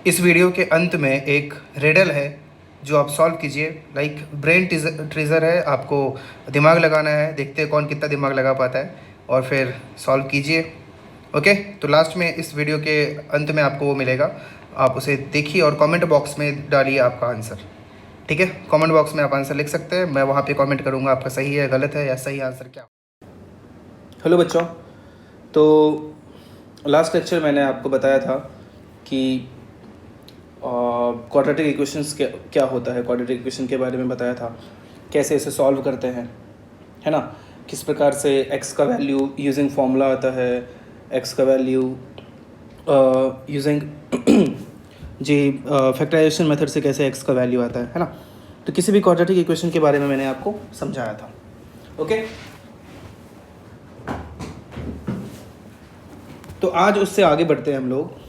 इस वीडियो के अंत में एक रिडल है जो आप सॉल्व कीजिए। लाइक ब्रेन ट्रीजर है, आपको दिमाग लगाना है, देखते हैं कौन कितना दिमाग लगा पाता है और फिर सॉल्व कीजिए। ओके, तो लास्ट में इस वीडियो के अंत में आपको वो मिलेगा, आप उसे देखिए और कमेंट बॉक्स में डालिए आपका आंसर। ठीक है, कमेंट बॉक्स में आप आंसर लिख सकते हैं, मैं वहाँ पे कमेंट करूँगा आपका सही है गलत है या सही आंसर क्या। हेलो बच्चों, तो लास्ट लेक्चर मैंने आपको बताया था कि क्वाड्रेटिक इक्वेशंस क्या होता है। क्वाड्रेटिक इक्वेशन के बारे में बताया था, कैसे इसे सॉल्व करते हैं, है ना। किस प्रकार से x का वैल्यू यूजिंग फॉर्मूला आता है, x का value using G factorisation method से कैसे x का वैल्यू आता है ना। तो किसी भी क्वाड्रेटिक इक्वेशन के बारे में मैंने आपको समझाया था। ओके, तो आज उससे आगे बढ़ते हैं हम लोग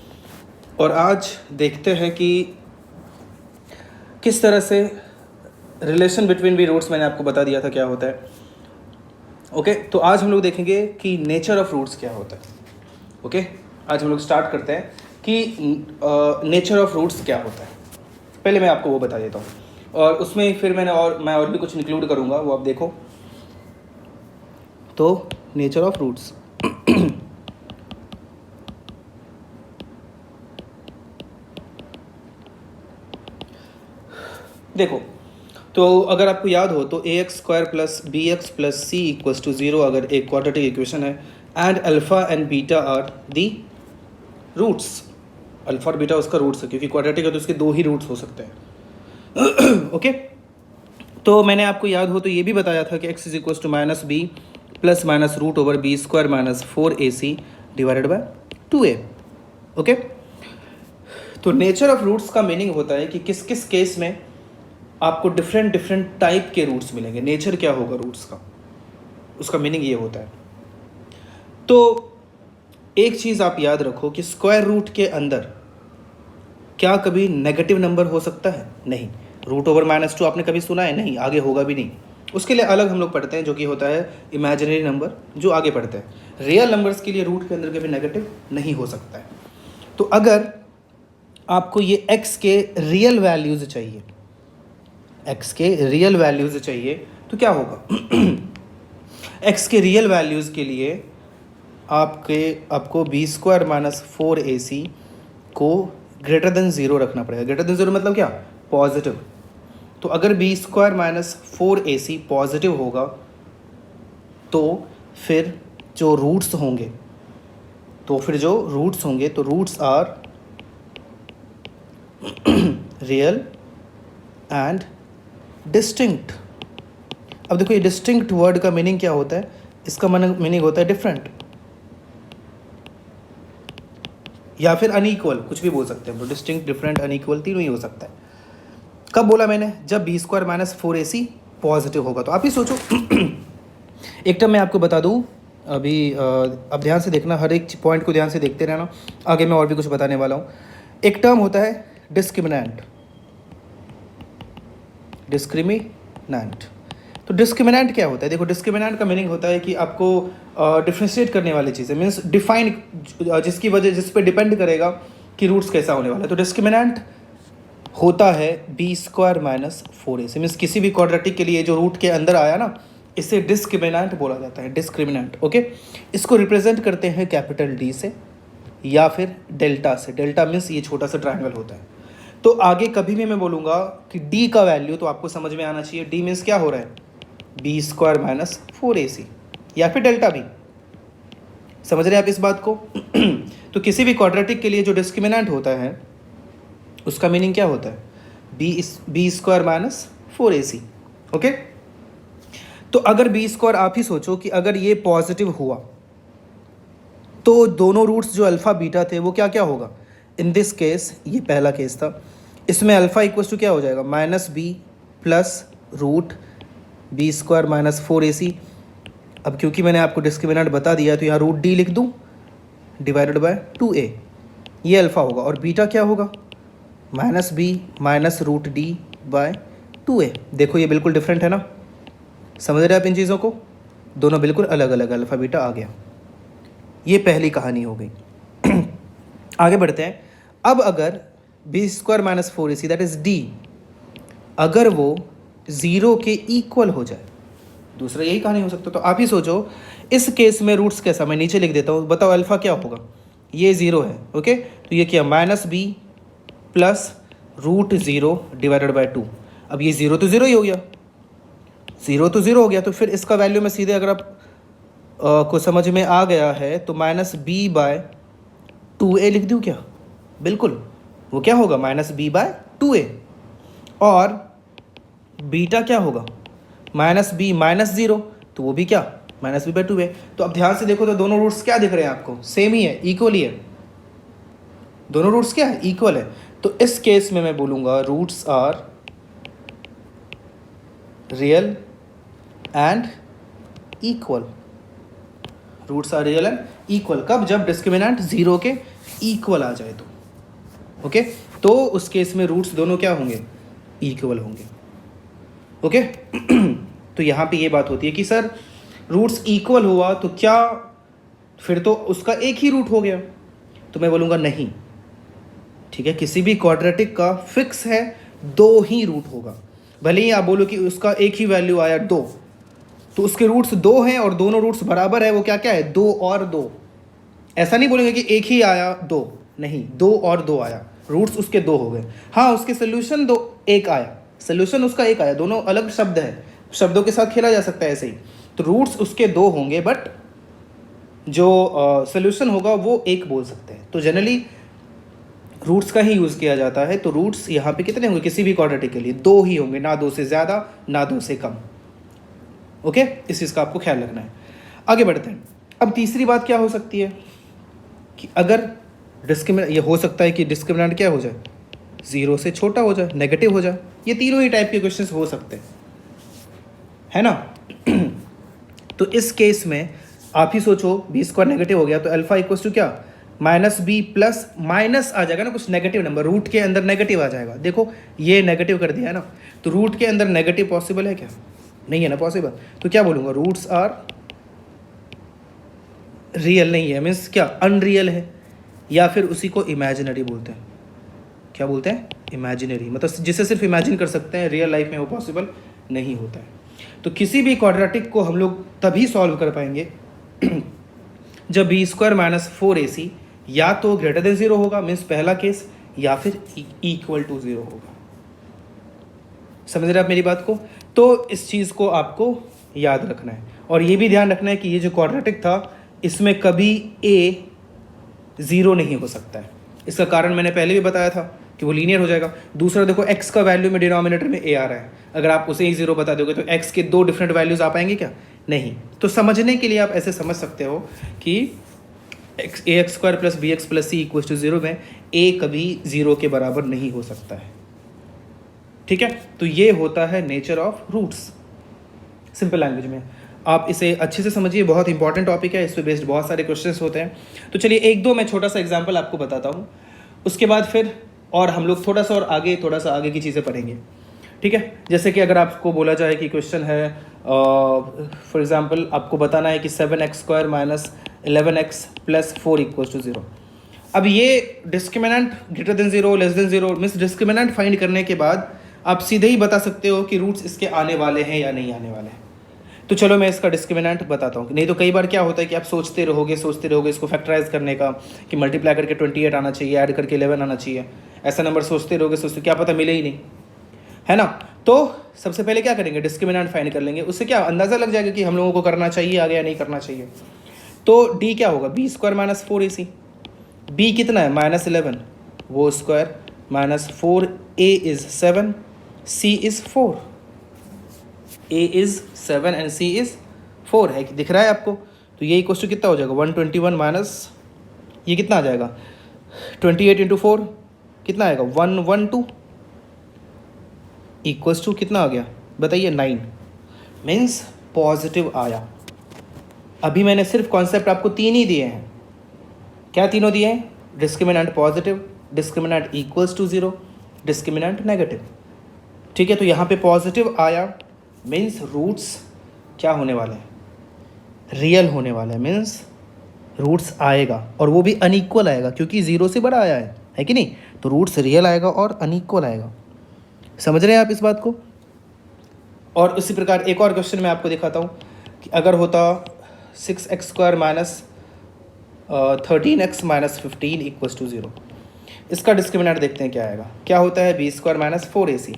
और आज देखते हैं कि किस तरह से रिलेशन बिटवीन बी रूट्स मैंने आपको बता दिया था क्या होता है। ओके, तो आज हम लोग देखेंगे कि नेचर ऑफ रूट्स क्या होता है। ओके, आज हम लोग स्टार्ट करते हैं कि नेचर ऑफ रूट्स क्या होता है। पहले मैं आपको वो बता देता हूँ और उसमें फिर मैं और भी कुछ इंक्लूड करूँगा, वो आप देखो। तो नेचर ऑफ रूट्स देखो, तो अगर आपको याद हो तो ax² plus bx plus c equals to 0 अगर एक क्वाड्रेटिक इक्वेशन है and alpha and beta are the roots. Alpha और बीटा उसका रूट्स है, क्योंकि क्वाड्रेटिक है तो उसके दो ही रूट्स हो सकते हैं। ओके, तो मैंने आपको याद हो तो ये भी बताया था कि x is equals to minus B plus minus root over b² minus 4ac divided by 2a। Okay, तो नेचर ऑफ रूट्स का मीनिंग होता है कि किस किस केस में आपको डिफरेंट टाइप के रूट्स मिलेंगे। नेचर क्या होगा रूट्स का, उसका मीनिंग ये होता है। तो एक चीज़ आप याद रखो कि स्क्वायर रूट के अंदर क्या कभी नेगेटिव नंबर हो सकता है? नहीं। रूट ओवर -2 आपने कभी सुना है? नहीं, आगे होगा भी नहीं। उसके लिए अलग हम लोग पढ़ते हैं, जो कि होता है इमेजिनरी नंबर, जो आगे पढ़ते हैं। रियल नंबर्स के लिए रूट के अंदर कभी नेगेटिव नहीं हो सकता है। तो अगर आपको ये x के रियल वैल्यूज चाहिए, x के रियल वैल्यूज चाहिए तो क्या होगा? x के रियल वैल्यूज़ के लिए आपको b² माइनस 4ac को ग्रेटर देन 0 रखना पड़ेगा। ग्रेटर देन 0 मतलब क्या? पॉजिटिव। तो अगर b² माइनस 4ac पॉजिटिव होगा तो फिर जो रूट्स होंगे तो roots are real and distinct. अब देखो, ये डिस्टिंक्ट वर्ड का मीनिंग क्या होता है? इसका मीनिंग होता है डिफरेंट या फिर अनइक्वल, कुछ भी बोल सकते हैं। तो डिस्टिंक्ट, डिफरेंट, अनइक्वल तीनों ही हो सकता है। कब बोला मैंने? जब b² माइनस 4ac पॉजिटिव होगा। तो आप ही सोचो, एक टर्म मैं आपको बता दूं अभी, अब ध्यान से देखना, हर एक पॉइंट को ध्यान से देखते रहना, आगे मैं और भी कुछ बताने वाला हूँ। एक टर्म होता है डिस्क्रिमिनेंट। तो डिस्क्रिमिनेंट क्या होता है? देखो, डिस्क्रिमिनेंट का मीनिंग होता है कि आपको डिफ्रेंशिएट करने वाली चीज़ें, मीन्स डिफाइन, जिस पे डिपेंड करेगा कि रूट्स कैसा होने वाला है। तो डिस्क्रिमिनेंट होता है b² माइनस 4ac। मीन्स किसी भी क्वाड्रेटिक के लिए जो रूट के अंदर आया ना, इसे डिस्क्रिमिनेंट बोला जाता है, डिस्क्रिमिनेंट। ओके, इसको रिप्रेजेंट करते हैं कैपिटल D से या फिर डेल्टा से। डेल्टा मीन्स ये छोटा सा ट्रायंगल होता है। तो आगे कभी भी मैं बोलूँगा कि D का वैल्यू तो आपको समझ में आना चाहिए। D मीन्स क्या हो रहा है? b² माइनस 4ac या फिर डेल्टा भी। समझ रहे हैं आप इस बात को? तो किसी भी क्वाड्रेटिक के लिए जो डिस्क्रिमिनेंट होता है उसका मीनिंग क्या होता है? b² minus 4ac। ओके, तो अगर b² आप ही सोचो कि अगर ये पॉजिटिव हुआ तो दोनों रूट्स जो अल्फ़ा बीटा थे वो क्या क्या होगा? इन दिस केस, ये पहला केस था, इसमें अल्फ़ा इक्वल्स टू क्या हो जाएगा? -b plus root b² minus 4ac। अब क्योंकि मैंने आपको डिस्क्रिमिनेंट बता दिया तो यहाँ रूट d लिख दूँ डिवाइडेड बाय 2a, ये अल्फ़ा होगा। और बीटा क्या होगा? -b minus root d by 2a। देखो, ये बिल्कुल डिफरेंट है ना। समझ रहे आप इन चीज़ों को? दोनों बिल्कुल अलग अलग, अल्फ़ा बीटा आ गया। ये पहली कहानी हो गई। आगे बढ़ते हैं। अब अगर B square minus 4ac that is D, अगर वो 0 के इक्वल हो जाए। दूसरा यही कहानी हो सकता है। तो आप ही सोचो इस केस में रूट्स कैसा, मैं नीचे लिख देता हूँ, बताओ अल्फा क्या होगा। ये 0 है, ओके, तो ये क्या minus B plus root 0 divided by 2। अब ये 0 तो 0 ही हो गया, 0 तो 0 हो गया, तो फिर इसका वैल्यू में सीधे अगर आप को समझ में आ गया है तो माइनस बी बाय 2a लिख दूँ क्या? बिल्कुल, वो क्या होगा माइनस बी बाय 2a। और बीटा क्या होगा माइनस बी माइनस 0, तो वो भी क्या माइनस बी बाई 2a। तो अब ध्यान से देखो तो दोनों रूट्स क्या दिख रहे हैं आपको, सेम ही है, इक्वल ही है, दोनों रूट्स क्या है इक्वल है। तो इस केस में मैं बोलूँगा roots are real and equal, roots are real and equal. कब? जब डिस्क्रिमिनेंट 0 के इक्वल आ जाए तो, ओके, तो उस केस में रूट्स दोनों क्या होंगे इक्वल होंगे, ओके। तो यहाँ पे ये बात होती है कि सर रूट्स इक्वल हुआ तो क्या फिर तो उसका एक ही रूट हो गया? तो मैं बोलूँगा नहीं, ठीक है, किसी भी क्वाड्रेटिक का फिक्स है 2 ही रूट होगा। भले ही आप बोलो कि उसका एक ही वैल्यू आया 2, तो उसके रूट्स 2 हैं और दोनों रूट्स बराबर है, वो क्या क्या है 2 और 2। ऐसा नहीं बोलेंगे कि एक ही आया 2, नहीं, 2 और 2 आया, रूट्स उसके 2 हो गए। हाँ, उसके सोल्यूशन 2 एक आया, सोल्यूशन उसका एक आया, दोनों अलग शब्द है, शब्दों के साथ खेला जा सकता है ऐसे ही। तो रूट्स उसके 2 होंगे बट जो सोल्यूशन होगा वो एक बोल सकते हैं। तो जनरली रूट्स का ही यूज़ किया जाता है। तो रूट्स यहाँ पे कितने होंगे किसी भी क्वाड्रेटिक के लिए? 2 ही होंगे, ना 2 से ज़्यादा ना 2 से कम, ओके। इस चीज़ का आपको ख्याल रखना है। आगे बढ़ते हैं। अब तीसरी बात क्या हो सकती है कि अगर डिस्क्रिमिनेंट, ये हो सकता है कि डिस्क्रिमिनेंट क्या हो जाए 0 से छोटा हो जाए, नेगेटिव हो जाए। ये तीनों ही टाइप के क्वेश्चंस हो सकते हैं, है ना। तो इस केस में आप ही सोचो बी स्क्वायर नेगेटिव हो गया तो अल्फा इक्वल्स टू क्या माइनस बी प्लस माइनस आ जाएगा ना, कुछ नेगेटिव नंबर रूट के अंदर नेगेटिव आ जाएगा। देखो ये नेगेटिव कर दिया है ना, तो रूट के अंदर नेगेटिव पॉसिबल है क्या? नहीं है ना पॉसिबल। तो क्या बोलूँगा रूट्स आर रियल नहीं है, मीन्स क्या अनरियल है, या फिर उसी को इमेजिनरी बोलते हैं। क्या बोलते हैं? इमेजिनरी, मतलब जिसे सिर्फ इमेजिन कर सकते हैं, रियल लाइफ में वो पॉसिबल नहीं होता है। तो किसी भी क्वाड्रेटिक को हम लोग तभी सॉल्व कर पाएंगे जब बी स्क्वायर माइनस 4ac या तो ग्रेटर देन 0 होगा, मीन्स पहला केस, या फिर इक्वल टू 0 होगा। समझ रहे आप मेरी बात को? तो इस चीज़ को आपको याद रखना है, और ये भी ध्यान रखना है कि ये जो क्वाड्रेटिक था इसमें कभी a 0 नहीं हो सकता है। इसका कारण मैंने पहले भी बताया था कि वो लीनियर हो जाएगा। दूसरा देखो x का वैल्यू में डिनोमिनेटर में a आ रहा है, अगर आप उसे ही 0 बता दोगे तो x के 2 डिफरेंट वैल्यूज आ पाएंगे क्या? नहीं। तो समझने के लिए आप ऐसे समझ सकते हो कि ax square plus B X plus C equal to 0 में a कभी 0 के बराबर नहीं हो सकता है, ठीक है। तो ये होता है nature of roots, simple language में। आप इसे अच्छे से समझिए, बहुत इंपॉर्टेंट टॉपिक है, इस पे बेस्ड बहुत सारे क्वेश्चंस होते हैं। तो चलिए एक दो मैं छोटा सा एग्जांपल आपको बताता हूँ, उसके बाद फिर और हम लोग थोड़ा सा आगे की चीज़ें पढ़ेंगे, ठीक है। जैसे कि अगर आपको बोला जाए कि क्वेश्चन है फॉर एग्जांपल आपको बताना है कि 7x square minus 11x plus 4 equals to 0। अब ये discriminant greater than 0 less than 0 means discriminant find करने के बाद आप सीधे ही बता सकते हो कि रूट्स इसके आने वाले हैं या नहीं आने वाले हैं। तो चलो मैं इसका डिस्क्रिमिनेंट बताता हूँ। नहीं तो कई बार क्या होता है कि आप सोचते रहोगे इसको फैक्टराइज करने का कि मल्टीप्लाई करके 28 आना चाहिए, ऐड करके 11 आना चाहिए, ऐसा नंबर सोचते रहोगे, क्या पता मिले ही नहीं, है ना। तो सबसे पहले क्या करेंगे डिस्क्रिमिनेंट फाइंड कर लेंगे, उससे क्या अंदाज़ा लग जाएगा कि हम लोगों को करना चाहिए आगे या नहीं करना चाहिए। तो डी क्या होगा B square minus 4ac, B कितना है माइनस 11 वो square minus 4 a is 7 c is 4, a is 7 and c is 4 है कि दिख रहा है आपको। तो ये इक्वल टू कितना हो जाएगा 121 माइनस ये कितना आ जाएगा 28 इंटू 4 कितना आएगा 112 इक्वल्स टू कितना आ गया बताइए 9, मीन्स पॉजिटिव आया। अभी मैंने सिर्फ कॉन्सेप्ट आपको 3 ही दिए हैं। क्या तीनों दिए हैं? Discriminant positive, discriminant equals to 0, discriminant negative, ठीक है। तो यहाँ पे पॉजिटिव आया मीन्स रूट्स क्या होने वाले हैं रियल होने वाले हैं, मीन्स रूट्स आएगा और वो भी अनइक्वल आएगा क्योंकि 0 से बड़ा आया है, है कि नहीं? तो रूट्स रियल आएगा और अनइक्वल आएगा। समझ रहे हैं आप इस बात को? और उसी प्रकार एक और क्वेश्चन मैं आपको दिखाता हूँ कि अगर होता 6x² minus 13x minus 15 equals to 0, इसका डिस्क्रिमिनेंट देखते हैं क्या आएगा। क्या होता है? b² माइनस 4ac,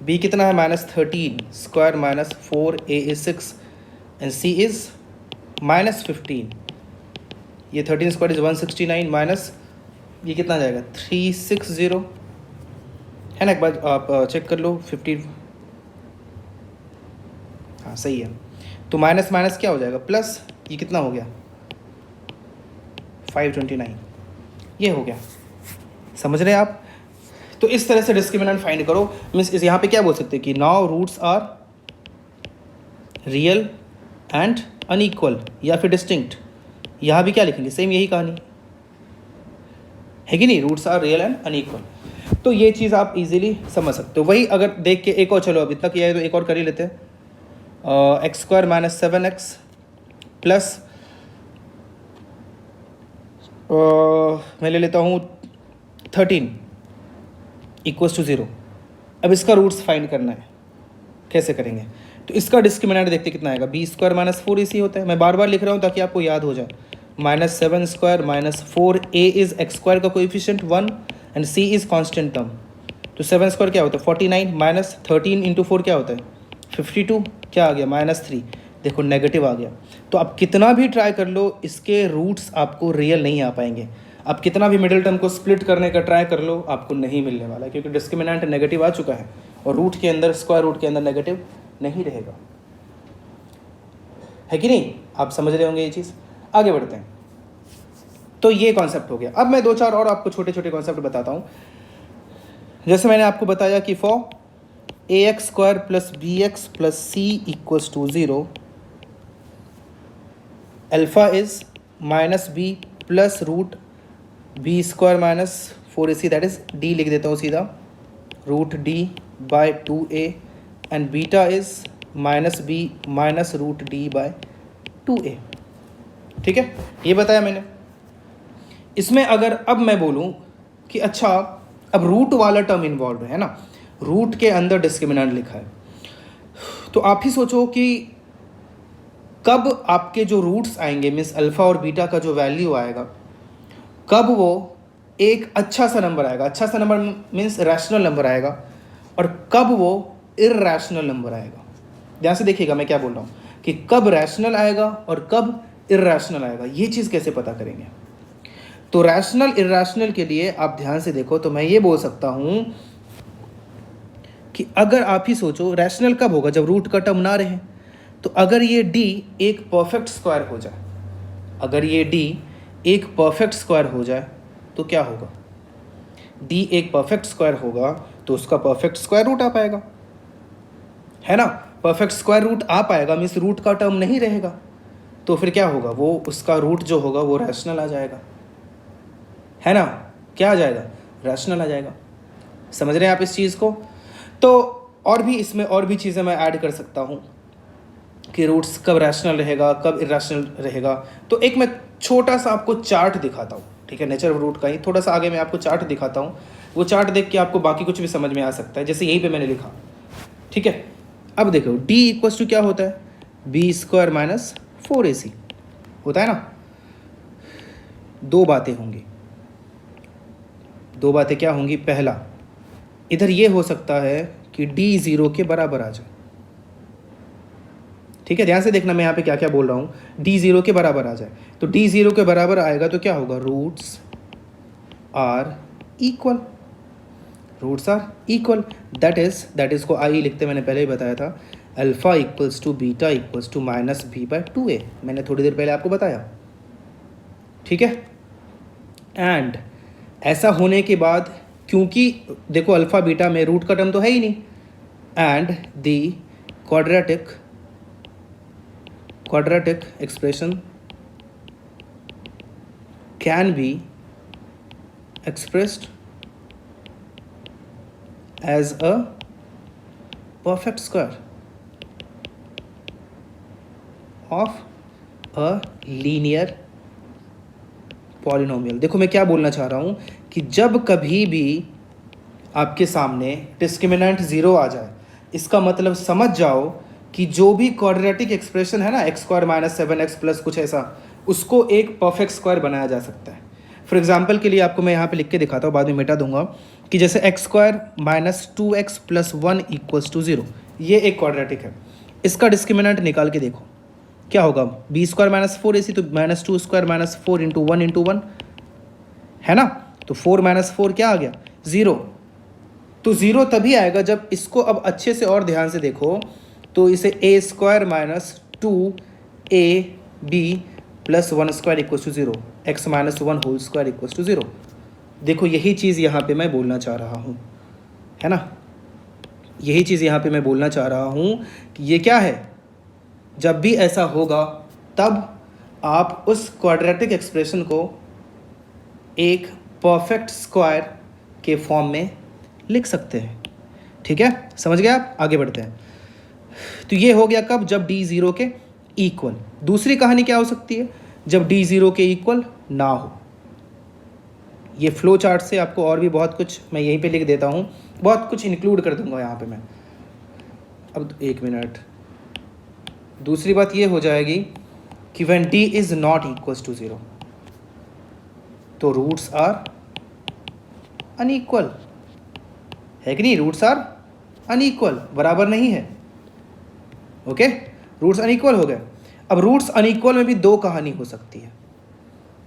b कितना है? Minus 13² minus 4a is 6 and c is minus 15। ये 13² इज 169 माइनस ये कितना जाएगा? 360 है ना? एक बार आप चेक कर लो। 50, हाँ सही है। तो माइनस माइनस क्या हो जाएगा? प्लस, ये कितना हो गया? 529, ये हो गया। समझ रहे हैं आप? तो इस तरह से डिस्क्रिमिनेंट फाइंड करो। मीन्स इस यहाँ पे क्या बोल सकते हैं कि now roots are real and unequal या फिर डिस्टिंक्ट। यहाँ भी क्या लिखेंगे? सेम यही कहानी है कि नहीं? Roots are real and unequal. तो ये चीज़ आप इजीली समझ सकते हो। वही अगर देख के एक और, चलो अब इतना किया है तो एक और कर ही लेते हैं। x² माइनस 7x प्लस मैं ले लेता हूँ 13 इक्वल्स टू 0। अब इसका रूट्स फाइंड करना है। कैसे करेंगे? तो इसका डिस्क्रिमिनेंट देखते कितना आएगा। b² माइनस 4ac होता है। मैं बार बार लिख रहा हूँ ताकि आपको याद हो जाए। Minus 7² minus 4a is x² का coefficient 1 and c is constant term. तो 7² क्या होता है? 49 माइनस 13 इंटू 4 क्या होता है? 52। क्या आ गया? माइनस 3। देखो नेगेटिव आ गया। तो आप कितना भी ट्राई कर लो, इसके रूट्स आपको रियल नहीं आ पाएंगे। आप कितना भी मिडिल टर्म को स्प्लिट करने का ट्राई कर लो, आपको नहीं मिलने वाला, क्योंकि डिस्क्रिमिनेंट नेगेटिव आ चुका है और रूट के अंदर, स्क्वायर रूट के अंदर नेगेटिव नहीं रहेगा। है कि नहीं? आप समझ रहे होंगे ये चीज़। आगे बढ़ते हैं। तो ये कॉन्सेप्ट हो गया। अब मैं 2-4 और आपको छोटे छोटे कॉन्सेप्ट बताता हूँ। जैसे मैंने आपको बताया कि for ax² plus bx plus c equals to 0, alpha is minus b plus root b² minus 4ac, that is d लिख देता हूँ सीधा, root d by 2a and beta is minus b minus root d by 2a। ठीक है, ये बताया मैंने। इसमें अगर अब मैं बोलूँ कि अच्छा अब रूट वाला टर्म इन्वॉल्व है ना, रूट के अंदर डिस्क्रिमिनेंट लिखा है, तो आप ही सोचो कि कब आपके जो रूट्स आएंगे, मीन्स अल्फ़ा और बीटा का जो वैल्यू आएगा, कब वो एक अच्छा सा नंबर आएगा। अच्छा सा नंबर मीन्स रैशनल नंबर आएगा, और कब वो इर्रैशनल नंबर आएगा। ध्यान से देखिएगा मैं क्या बोल रहा हूँ कि कब रैशनल आएगा और कब इर्रैशनल आएगा। ये चीज़ कैसे पता करेंगे? तो रैशनल इर्रैशनल के लिए आप ध्यान से देखो, तो मैं ये बोल सकता हूँ कि अगर आप ही सोचो रैशनल कब होगा? जब रूट का टर्म ना रहे। तो अगर ये d एक परफेक्ट स्क्वायर हो जाए, अगर ये d एक परफेक्ट स्क्वायर हो जाए तो क्या होगा? d एक परफेक्ट स्क्वायर होगा तो उसका परफेक्ट स्क्वायर रूट आ पाएगा, है ना? परफेक्ट स्क्वायर रूट आ पाएगा मीन्स रूट का टर्म नहीं रहेगा, तो फिर क्या होगा? वो उसका रूट जो होगा वो रैशनल आ जाएगा, है ना? क्या आ जाएगा? रैशनल आ जाएगा। समझ रहे हैं आप इस चीज़ को? तो और भी इसमें और भी चीज़ें मैं ऐड कर सकता हूँ कि रूट्स कब रैशनल रहेगा, कब इरेशनल रहेगा। तो एक मैं छोटा सा आपको चार्ट दिखाता हूँ, ठीक है, नेचर ऑफ रूट का ही। थोड़ा सा आगे मैं आपको चार्ट दिखाता हूँ, वो चार्ट देख के आपको बाकी कुछ भी समझ में आ सकता है, जैसे यहीं पे मैंने लिखा। ठीक है, अब देखो d इक्वल्स टू क्या होता है? b² माइनस 4ac होता है ना। दो बातें होंगी, दो बातें क्या होंगी? पहला, इधर ये हो सकता है कि d 0 के बराबर आ जाए। ठीक है, ध्यान से देखना मैं यहाँ पे क्या क्या बोल रहा हूँ। d 0 के बराबर आ जाए, तो d 0 के बराबर आएगा तो क्या होगा? Roots are equal, roots are equal. That is को आई लिखते मैंने पहले ही बताया था, alpha equals to beta equals to minus b by 2a, मैंने थोड़ी देर पहले आपको बताया। ठीक है, एंड ऐसा होने के बाद, क्योंकि देखो अल्फा बीटा में रूट का टर्म तो है ही नहीं, and the quadratic expression can be expressed as a perfect square of a linear polynomial. देखो मैं क्या बोलना चाह रहा हूँ कि जब कभी भी आपके सामने डिस्क्रिमिनेंट 0 आ जाए, इसका मतलब समझ जाओ कि जो भी क्वाड्रेटिक एक्सप्रेशन है ना, x square minus 7x plus कुछ ऐसा, उसको एक परफेक्ट स्क्वायर बनाया जा सकता है। फॉर एग्जाम्पल के लिए आपको मैं यहाँ पे लिख के दिखाता हूँ, बाद में मिटा दूंगा, कि जैसे X square minus 2x plus 1 equals to 0, ये एक क्वाड्रेटिक है। इसका डिस्क्रिमिनेंट निकाल के देखो क्या होगा, बी स्क्वायर माइनस 4ac, तो माइनस 2 स्क्वायर माइनस 4 इंटू 1 है ना, तो 4 माइनस 4 क्या आ गया, 0। तो 0 तभी आएगा जब इसको अब अच्छे से और ध्यान से देखो, तो इसे a square minus 2ab plus 1 square equal to 0, x minus 1 whole square equal to 0। देखो यही चीज़ यहाँ पे मैं बोलना चाह रहा हूँ, है ना, यही चीज़ यहाँ पे मैं बोलना चाह रहा हूँ कि ये क्या है, जब भी ऐसा होगा तब आप उस क्वाड्रेटिक एक्सप्रेशन को एक परफेक्ट स्क्वायर के फॉर्म में लिख सकते हैं। ठीक है, समझ गए आप, आगे बढ़ते हैं। तो ये हो गया कब, जब d 0 के इक्वल। दूसरी कहानी क्या हो सकती है, जब d 0 के इक्वल ना हो। ये फ्लो चार्ट से आपको और भी बहुत कुछ मैं यहीं पे लिख देता हूँ, बहुत कुछ इंक्लूड कर दूंगा यहाँ पे मैं। अब 1 मिनट, दूसरी बात ये हो जाएगी कि when d is not equals to 0, तो रूट्स आर अनइक्वल, है कि नहीं, रूट्स आर अनइक्वल, बराबर नहीं है। ओके, रूट्स अनइक्वल हो गए। अब रूट्स अनइक्वल में भी दो कहानी हो सकती है,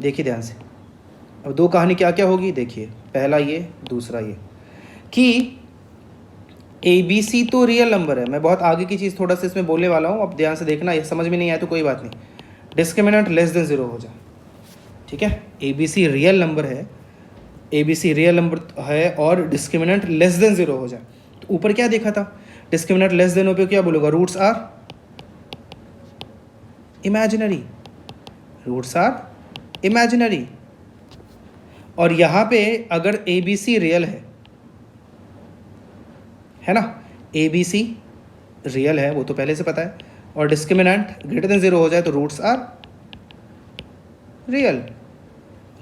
देखिए ध्यान से। अब दो कहानी क्या क्या होगी, देखिए, पहला ये, दूसरा ये, कि ABC तो रियल नंबर है। मैं बहुत आगे की चीज़ थोड़ा सा इसमें बोलने वाला हूँ, अब ध्यान से देखना, ये समझ में नहीं आया तो कोई बात नहीं। डिस्क्रिमिनेंट लेस देन 0 हो जाए, ठीक है, ABC रियल नंबर है, ABC रियल नंबर है और डिस्क्रिमिनेंट लेस देन 0 हो जाए, तो ऊपर क्या देखा था, डिस्क्रिमिनेंट लेस देन हो पे क्या बोलूँगा, roots are imaginary, roots are imaginary. और यहाँ पे अगर ABC रियल है ना, ABC रियल है, वो तो पहले से पता है, और डिस्क्रिमिनेंट ग्रेटर देन 0 हो जाए तो roots are real,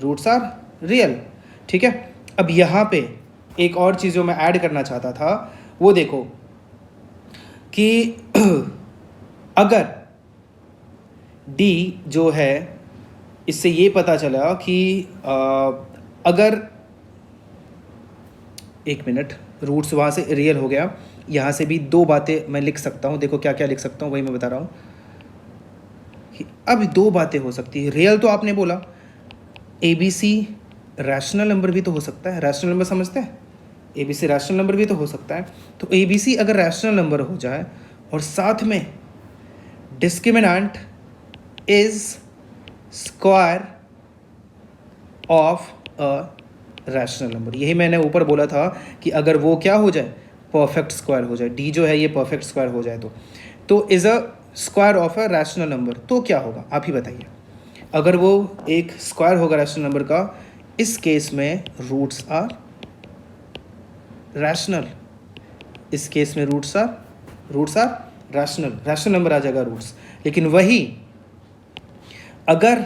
roots are real. ठीक है, अब यहाँ पे एक और चीज़ जो मैं ऐड करना चाहता था वो देखो कि अगर D जो है, इससे ये पता चला कि अगर, 1 मिनट, रूट्स वहाँ से रियल हो गया, यहाँ से भी दो बातें मैं लिख सकता हूँ। देखो क्या क्या लिख सकता हूँ, वही मैं बता रहा हूँ कि अब दो बातें हो सकती है। रियल तो आपने बोला, ABC रैशनल नंबर भी तो हो सकता है, रैशनल नंबर समझते हैं, ABC रैशनल नंबर भी तो हो सकता है। तो ABC अगर रैशनल नंबर हो जाए और साथ में discriminant is square of a rational number, यही मैंने ऊपर बोला था कि अगर वो क्या हो जाए, परफेक्ट स्क्वायर हो जाए, D जो है ये परफेक्ट स्क्वायर हो जाए, तो is a square of a rational number, तो क्या होगा आप ही बताइए। अगर वो एक स्क्वायर होगा रैशनल नंबर का, इस केस में रूट्स आर रैशनल, इस केस में रूट्स आर रैशनल नंबर आ जाएगा रूट्स। लेकिन वही अगर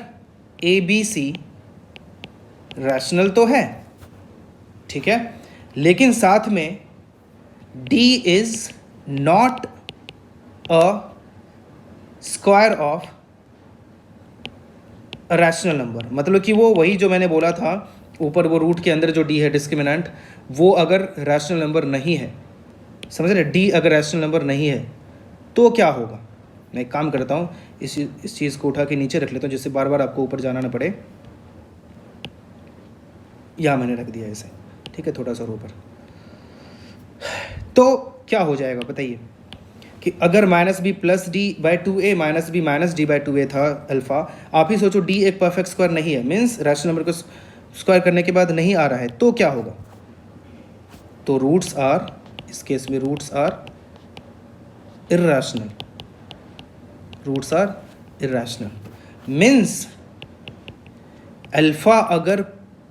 ABC रैशनल तो है, ठीक है, लेकिन साथ में D is not a square of a rational number, मतलब कि वो वही जो मैंने बोला था ऊपर, वो रूट के अंदर जो D है डिस्क्रिमिनेंट, वो अगर रैशनल नंबर नहीं है, समझ रहे, D अगर रैशनल नंबर नहीं है तो क्या होगा। मैं एक काम करता हूँ, इस चीज़ को उठा के नीचे रख लेता हूँ जिससे बार बार आपको ऊपर जाना ना पड़े। यहाँ मैंने रख दिया इसे, ठीक है, थोड़ा सा ऊपर। तो क्या हो जाएगा बताइए कि अगर minus B plus D by 2a minus B minus D by 2a था अल्फ़ा, आप ही सोचो D एक परफेक्ट स्क्वायर नहीं है, मीन्स रैशनल नंबर को स्क्वायर करने के बाद नहीं आ रहा है, तो क्या होगा, तो रूट्स आर, इस केस में roots are irrational, roots are irrational, means alpha अगर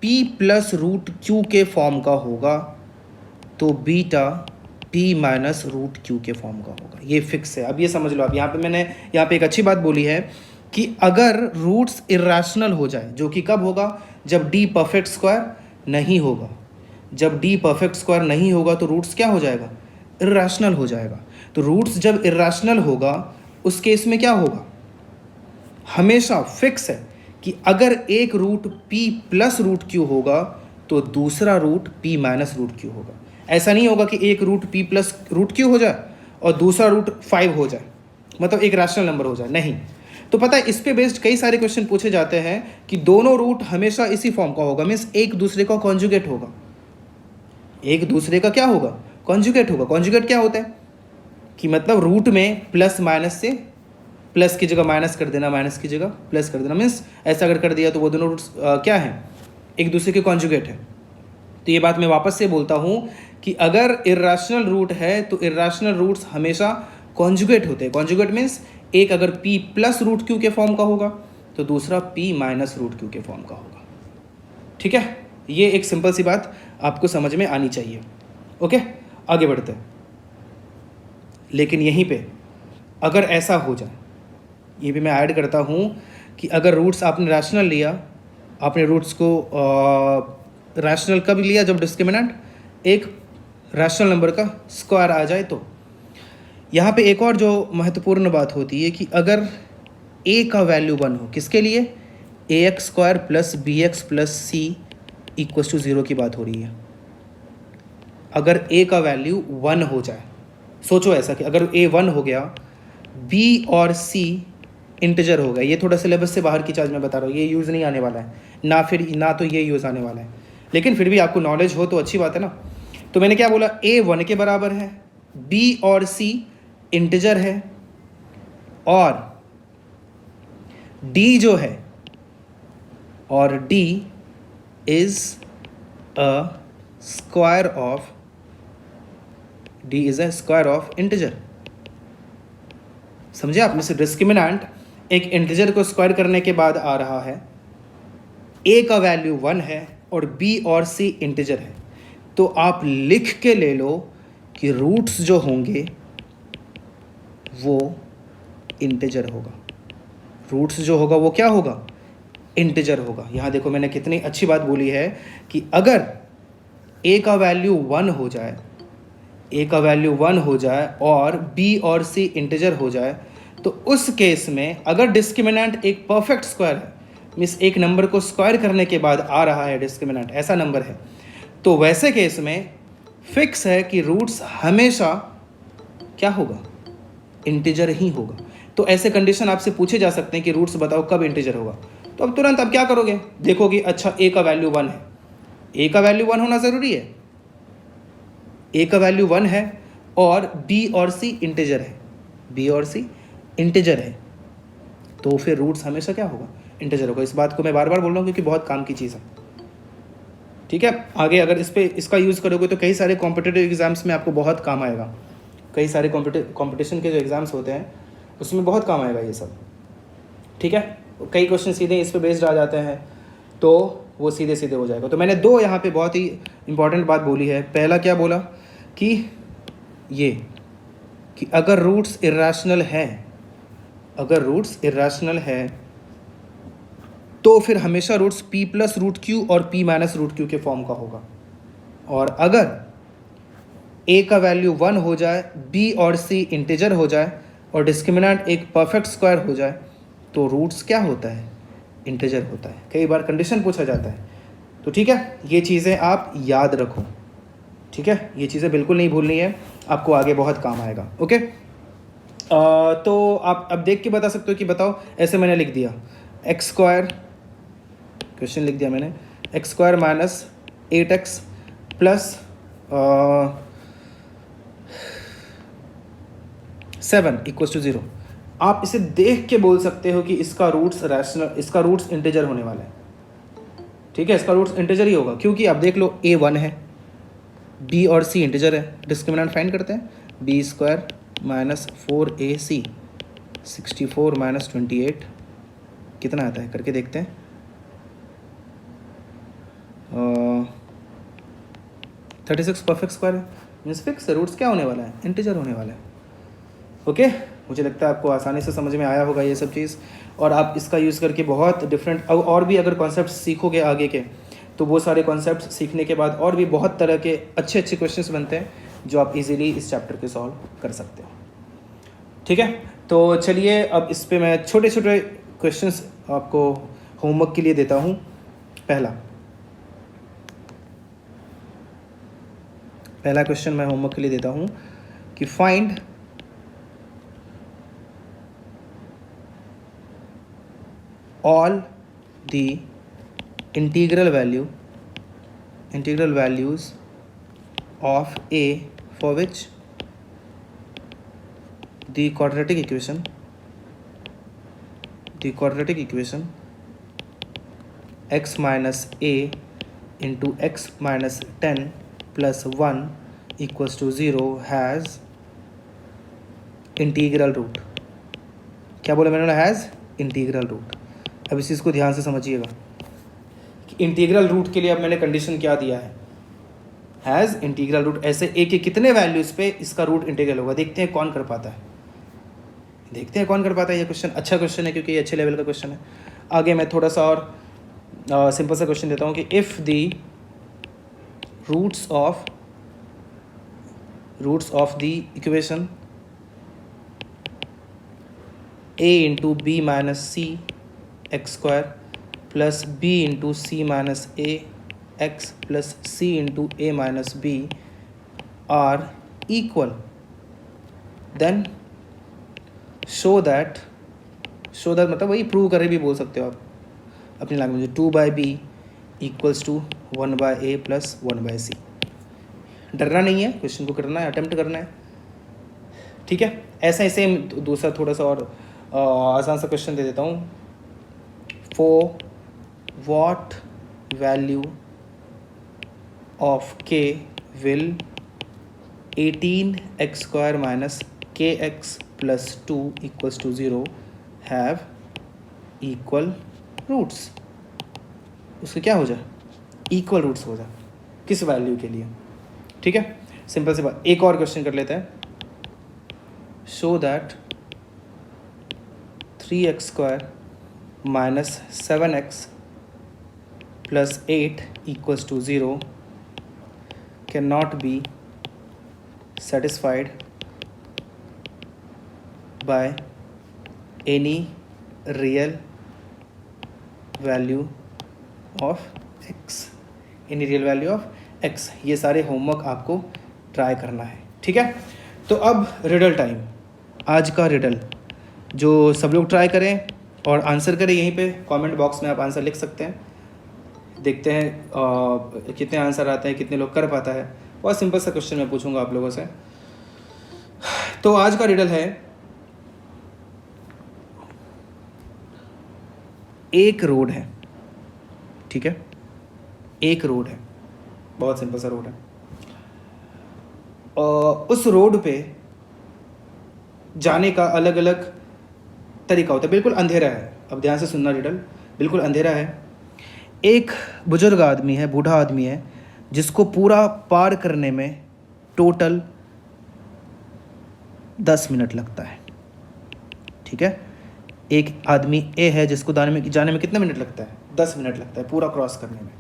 P प्लस रूट Q के फॉर्म का होगा तो beta P minus root Q के फॉर्म का होगा, ये फिक्स है। अब ये समझ लो, अब यहाँ पे मैंने यहाँ पे एक अच्छी बात बोली है कि अगर रूट्स इरेशनल हो जाए, जो कि कब होगा, जब डी परफेक्ट स्क्वायर नहीं होगा। जब डी परफेक्ट स्क्वायर नहीं होगा तो रूट्स क्या हो जाएगा, इरेशनल हो जाएगा। तो रूट्स जब इरेशनल होगा उस केस में क्या होगा, हमेशा फिक्स है कि अगर एक root p plus root Q होगा तो दूसरा root p minus root Q होगा। ऐसा नहीं होगा कि एक root p plus root Q हो जाए और दूसरा रूट 5 हो जाए, मतलब एक रैशनल नंबर हो जाए, नहीं। तो पता है इस पे बेस्ड कई सारे क्वेश्चन पूछे जाते हैं कि दोनों रूट हमेशा इसी फॉर्म का होगा, मीन्स एक दूसरे का कॉन्जुगेट होगा। एक दूसरे का क्या होगा, कॉन्जुगेट होगा। कॉन्जुगेट क्या होता है कि मतलब रूट में प्लस माइनस से प्लस की जगह माइनस कर देना, माइनस की जगह प्लस कर देना, मीन्स ऐसा अगर कर दिया तो वो दोनों रूट्स क्या हैं, एक दूसरे के कॉन्जुगेट है। तो ये बात मैं वापस से बोलता हूँ कि अगर इरेशनल रूट है तो इरेशनल रूट्स हमेशा कॉन्जुगेट होते हैं। कॉन्जुगेट मीन्स एक अगर p प्लस रूट क्यू के फॉर्म का होगा तो दूसरा p माइनस रूट क्यू के फॉर्म का होगा। ठीक है, ये एक सिंपल सी बात आपको समझ में आनी चाहिए। ओके, आगे बढ़ते हैं। लेकिन यहीं पे अगर ऐसा हो जाए, ये भी मैं ऐड करता हूँ कि अगर रूट्स आपने रैशनल लिया, आपने रूट्स को रैशनल कब लिया, जब डिस्क्रिमिनेंट एक रैशनल नंबर का स्क्वायर आ जाए। तो यहाँ पे एक और जो महत्वपूर्ण बात होती है कि अगर a का वैल्यू 1 हो, किसके लिए, ax square plus B X plus C equals to 0 की बात हो रही है। अगर a का वैल्यू 1 हो जाए, सोचो ऐसा कि अगर a 1 हो गया, b और c इंटीजर हो गया। ये थोड़ा सिलेबस से बाहर की चीज़ मैं बता रहा हूँ, ये यूज़ नहीं आने वाला है, ना तो ये यूज़ आने वाला है, लेकिन फिर भी आपको नॉलेज हो तो अच्छी बात है ना। तो मैंने क्या बोला, a 1 के बराबर है, b और c इंटीजर है, और d जो है, और d is a square of, d is a square of integer. समझे आपने, से डिस्क्रिमिनेंट एक इंटीजर को स्क्वायर करने के बाद आ रहा है, a का वैल्यू 1 है और b और c इंटीजर है, तो आप लिख के ले लो कि रूट्स जो होंगे वो इंटीजर होगा। रूट्स जो होगा वो क्या होगा, इंटीजर होगा। यहाँ देखो मैंने कितनी अच्छी बात बोली है कि अगर a का वैल्यू 1 हो जाए, a का वैल्यू 1 हो जाए और b और c इंटीजर हो जाए, तो उस केस में अगर डिस्क्रिमिनेंट एक परफेक्ट स्क्वायर है, मीन्स एक नंबर को स्क्वायर करने के बाद आ रहा है डिस्क्रिमिनेंट, ऐसा नंबर है, तो वैसे केस में फिक्स है कि रूट्स हमेशा क्या होगा, इंटीजर ही होगा। तो ऐसे कंडीशन आपसे पूछे जा सकते हैं कि रूट्स बताओ कब इंटीजर होगा। तो अब तुरंत अब क्या करोगे, देखोगे अच्छा a का वैल्यू 1 है, a का वैल्यू 1 होना ज़रूरी है, a का वैल्यू 1 है और b और c इंटीजर है, b और c इंटीजर है, तो फिर रूट्स हमेशा क्या होगा, इंटीजर होगा। इस बात को मैं बार बार बोल रहा हूँ क्योंकि बहुत काम की चीज़ है। ठीक है, आगे अगर इसका यूज़ करोगे तो कई सारे कॉम्पिटिटिव एग्जाम्स में आपको बहुत काम आएगा। कई सारे कॉम्पिटिशन के जो एग्ज़ाम्स होते हैं उसमें बहुत काम आएगा ये सब। ठीक है, कई क्वेश्चन सीधे इस पे बेस्ड आ जाते हैं, तो वो सीधे सीधे हो जाएगा। तो मैंने दो यहाँ पे बहुत ही इंपॉर्टेंट बात बोली है। पहला क्या बोला कि ये कि अगर रूट्स इरेशनल है, अगर रूट्स इरेशनल है तो फिर हमेशा roots p plus root Q और p माइनस रूट क्यू के फॉर्म का होगा। और अगर a का वैल्यू 1 हो जाए, b और c इंटीजर हो जाए और डिस्क्रिमिनेंट एक परफेक्ट स्क्वायर हो जाए, तो रूट्स क्या होता है, इंटीजर होता है। कई बार कंडीशन पूछा जाता है। तो ठीक है, ये चीज़ें आप याद रखो। ठीक है, ये चीज़ें बिल्कुल नहीं भूलनी है, आपको आगे बहुत काम आएगा। ओके, तो आप अब देख के बता सकते हो कि बताओ, ऐसे मैंने लिख दिया एक्स स्क्वायर, क्वेश्चन लिख दिया मैंने, X square minus 8x plus 7 equals to 0। आप इसे देख के बोल सकते हो कि इसका रूट्स रैशनल, इसका रूट्स इंटीजर होने वाला है। ठीक है, इसका रूट्स इंटीजर ही होगा, क्योंकि आप देख लो a 1 है, b और c इंटीजर है। डिस्क्रिमिनेंट फाइंड करते हैं, b square minus 4ac 64 minus 28 कितना आता है करके देखते हैं। 36 परफेक्ट स्क्वायर है, मीन्स फिक्स है, रूट्स क्या होने वाला है, इंटीजर होने वाला है। ओके, मुझे लगता है आपको आसानी से समझ में आया होगा ये सब चीज़, और आप इसका यूज़ करके बहुत डिफरेंट और भी अगर कॉन्सेप्ट सीखोगे आगे के, तो वो सारे कॉन्सेप्ट सीखने के बाद और भी बहुत तरह के अच्छे अच्छे क्वेश्चंस बनते हैं जो आप इजीली इस चैप्टर के सॉल्व कर सकते हो। ठीक है, तो चलिए अब इस पे मैं छोटे छोटे क्वेश्चंस आपको होमवर्क के लिए देता हूँ। पहला क्वेश्चन मैं होमवर्क के लिए देता हूँ कि find all the integral values of a for which the quadratic equation x minus a into x minus 10 plus 1 equals to 0 has integral root। क्या बोला मैंने? Has integral root. अब इस चीज़ को ध्यान से समझिएगा कि इंटीग्रल रूट के लिए अब मैंने कंडीशन क्या दिया है, हैज़ इंटीग्रल रूट। ऐसे ए के कितने वैल्यूज़ पे इसका रूट इंटीग्रल होगा, देखते हैं कौन कर पाता है, ये क्वेश्चन अच्छा क्वेश्चन है क्योंकि ये अच्छे लेवल का क्वेश्चन है। आगे मैं थोड़ा सा और सिंपल सा क्वेश्चन देता हूँ कि if the roots of the equation a into B minus C X square plus B into C minus A X plus C into A minus B are equal, then show that मतलब वही prove करे भी बोल सकते हो आप अपनी language में, 2/b equals to 1/a plus 1/c। डरना नहीं है, क्वेश्चन को करना है, अटेम्प्ट करना है। ठीक है, ऐसे दूसरा थोड़ा सा और आसान सा क्वेश्चन दे देता हूँ। For what value of k will 18x square minus kx plus 2 equals to 0 have equal roots। उसके क्या हो जाए? इक्वल रूट्स हो जाए। किस वैल्यू के लिए? ठीक है, सिंपल सी बात। एक और क्वेश्चन कर लेते हैं। Show that 3x square minus 7x plus 8 equals to 0 cannot be satisfied by any real value of x। ये सारे होमवर्क आपको ट्राई करना है। ठीक है, तो अब रिडल टाइम। आज का रिडल जो सब लोग ट्राई करें और आंसर करें, यहीं पे कमेंट बॉक्स में आप आंसर लिख सकते हैं। देखते हैं कितने आंसर आते हैं, कितने लोग कर पाता है। बहुत सिंपल सा क्वेश्चन मैं पूछूंगा आप लोगों से। तो आज का रिडल है, एक रोड है, ठीक है, एक रोड है, बहुत सिंपल सा रोड है। उस रोड पे जाने का अलग अलग तरीका होता है। बिल्कुल अंधेरा है, अब ध्यान से सुनना रिडल, बिल्कुल अंधेरा है। एक बुजुर्ग आदमी है, बूढ़ा आदमी है, जिसको पूरा पार करने में टोटल 10 मिनट लगता है। ठीक है, एक आदमी ए है जिसको जाने में कितने मिनट लगता है? 10 मिनट लगता है पूरा क्रॉस करने में।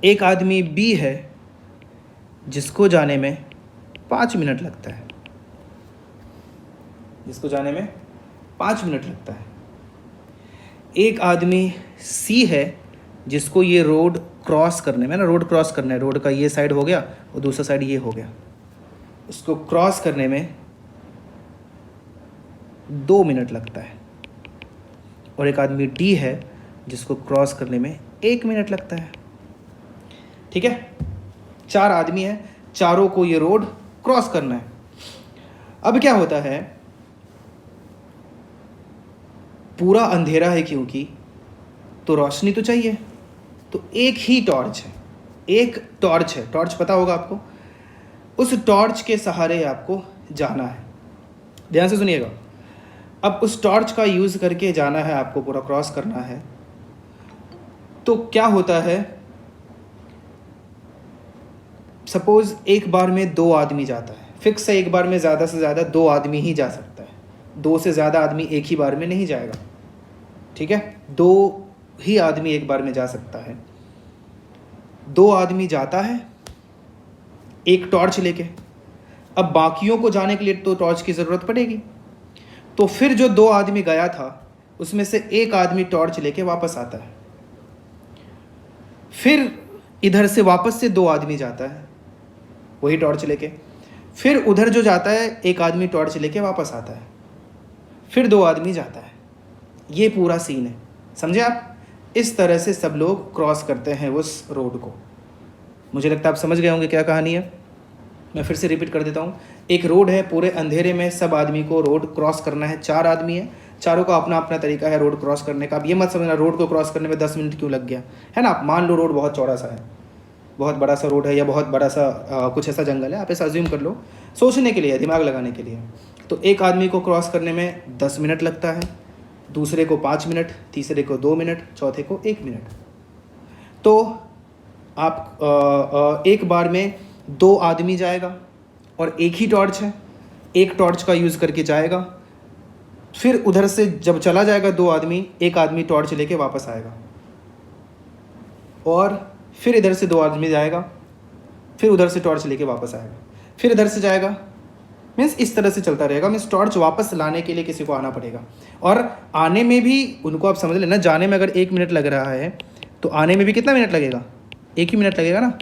एक आदमी बी है जिसको जाने में 5 मिनट लगता है, एक आदमी सी है जिसको ये रोड क्रॉस करने में, रोड क्रॉस करना है, रोड का ये साइड हो गया और दूसरा साइड ये हो गया, उसको क्रॉस करने में 2 मिनट लगता है। और एक आदमी डी है जिसको क्रॉस करने में 1 मिनट लगता है। ठीक है, 4 आदमी हैं, चारों को ये रोड क्रॉस करना है। अब क्या होता है, पूरा अंधेरा है क्योंकि, तो रोशनी तो चाहिए, तो एक ही टॉर्च है, टॉर्च पता होगा आपको। उस टॉर्च के सहारे आपको जाना है। ध्यान से सुनिएगा, अब उस टॉर्च का यूज़ करके जाना है आपको, पूरा क्रॉस करना है। तो क्या होता है, सपोज एक बार में 2 आदमी जाता है, फिक्स है, एक बार में ज़्यादा से ज़्यादा 2 आदमी ही जा सकता है, 2 से ज़्यादा आदमी एक ही बार में नहीं जाएगा, ठीक है। 2 ही आदमी एक बार में जा सकता है। 2 आदमी जाता है एक टॉर्च लेके, अब बाकियों को जाने के लिए तो टॉर्च की ज़रूरत पड़ेगी, तो फिर जो 2 आदमी गया था उसमें से एक आदमी टॉर्च लेके वापस आता है, फिर इधर से वापस से 2 आदमी जाता है वही टॉर्च लेके, फिर उधर जो जाता है एक आदमी टॉर्च लेके वापस आता है, फिर 2 आदमी जाता है। ये पूरा सीन है, समझे आप? इस तरह से सब लोग क्रॉस करते हैं उस रोड को। मुझे लगता है आप समझ गए होंगे क्या कहानी है। मैं फिर से रिपीट कर देता हूँ। एक रोड है, पूरे अंधेरे में सब आदमी को रोड क्रॉस करना है। 4 आदमी है, चारों का अपना अपना तरीका है रोड क्रॉस करने का। अब ये मत समझना रोड को क्रॉस करने में 10 मिनट क्यों लग गया, है ना। आप मान लो रोड बहुत चौड़ा सा है, बहुत बड़ा सा रोड है, या बहुत बड़ा सा कुछ ऐसा जंगल है, आप ऐसा अज्यूम कर लो, सोचने के लिए, दिमाग लगाने के लिए। तो एक आदमी को क्रॉस करने में 10 मिनट लगता है, दूसरे को 5 मिनट, तीसरे को 2 मिनट, चौथे को 1 मिनट। तो आप एक बार में 2 आदमी जाएगा और एक ही टॉर्च है, एक टॉर्च का यूज़ करके जाएगा, फिर उधर से जब चला जाएगा 2 आदमी, एक आदमी टॉर्च लेके वापस आएगा, और फिर इधर से 2 आदमी जाएगा, फिर उधर से टॉर्च लेके वापस आएगा, फिर इधर से जाएगा। मीन्स इस तरह से चलता रहेगा। मीन्स टॉर्च वापस लाने के लिए किसी को आना पड़ेगा, और आने में भी उनको आप समझ लेना, जाने में अगर 1 मिनट लग रहा है तो आने में भी कितना मिनट लगेगा, 1 ही मिनट लगेगा ना।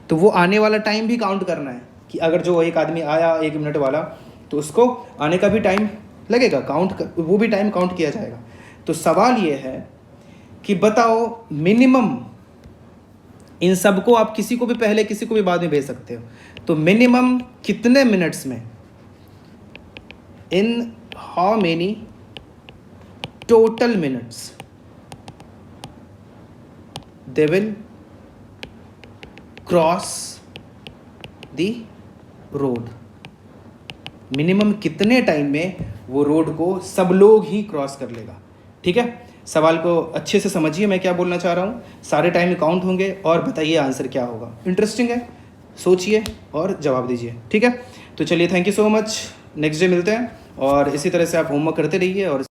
तो वो आने वाला टाइम भी काउंट करना है कि अगर जो एक आदमी आया 1 मिनट वाला, तो उसको आने का भी टाइम लगेगा, वो भी टाइम काउंट किया जाएगा। तो सवाल ये है कि बताओ मिनिमम, इन सबको आप किसी को भी पहले किसी को भी बाद में भेज सकते हो, तो मिनिमम कितने मिनट्स में, in how many total minutes they will cross the road. Minimum कितने टाइम में वो रोड को सब लोग ही क्रॉस कर लेगा, ठीक है। सवाल को अच्छे से समझिए मैं क्या बोलना चाह रहा हूँ, सारे टाइम काउंट होंगे, और बताइए आंसर क्या होगा। इंटरेस्टिंग है, सोचिए और जवाब दीजिए, ठीक है। तो चलिए, thank you so much, next day मिलते हैं, और इसी तरह से आप होमवर्क करते रहिए और